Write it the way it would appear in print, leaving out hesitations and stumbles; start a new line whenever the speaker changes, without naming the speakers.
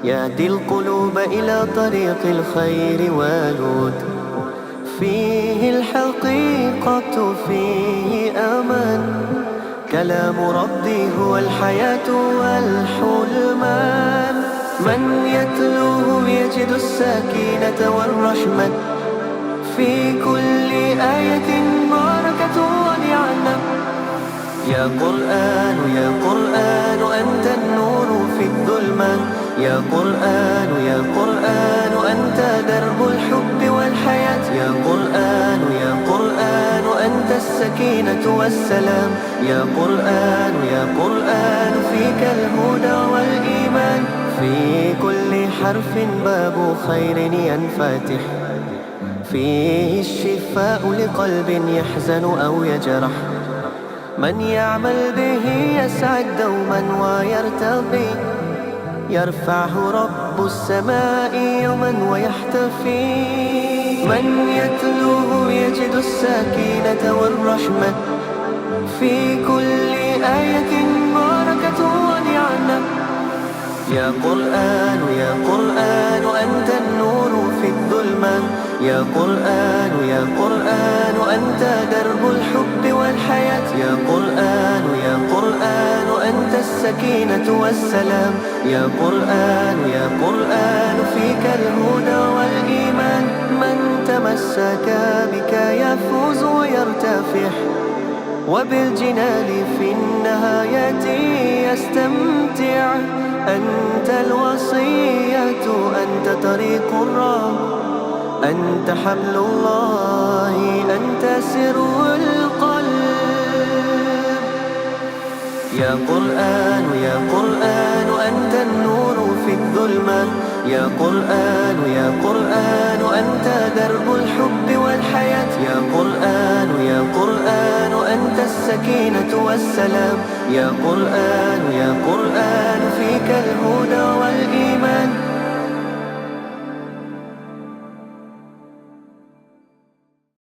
يهدي القلوب إلى طريق الخير والود. فيه الحقيقة فيه أمان، كلام ربي هو الحياة والحلمان. من يتلوه يجد السكينة والرحمة، في كل آية بركة ونعمة. يا قرآن يا قرآن أنت النور في الظلمة، يا قرآن يا قرآن أنت درب الحب والحياة. يا قرآن يا قرآن أنت السكينة والسلام، يا قرآن يا قرآن فيك الهدى والإيمان. في كل حرف باب خير ينفتح، فيه الشفاء لقلب يحزن أو يجرح. من يعمل به يسعد دوما ويرتقي، يرفعه رب السماء يوما ويحتفي. من يتلوه يجد السكينة والرحمة، في كل آية بركة ونعمة. يا قرآن يا قرآن أنت النور في الظلمة، يا قرآن يا قرآن أنت درب الحب والحياة. يا قرآن يا قرآن أنت السكينة والسلام، يا قرآن يا قرآن فيك الهدى والإيمان. من تمسك بك يفوز ويرتفع، وبالجنان في النهاية يستمتع. أنت الوصية أنت طريق الرب، أنت حبل الله أنت سر القلب. يا قرآن يا قرآن أنت النور في الظلمة، يا قرآن يا قرآن أنت درب الحب والحياة. يا قرآن يا قرآن أنت السكينة والسلام، يا قرآن يا قرآن فيك الهدى والإيمان.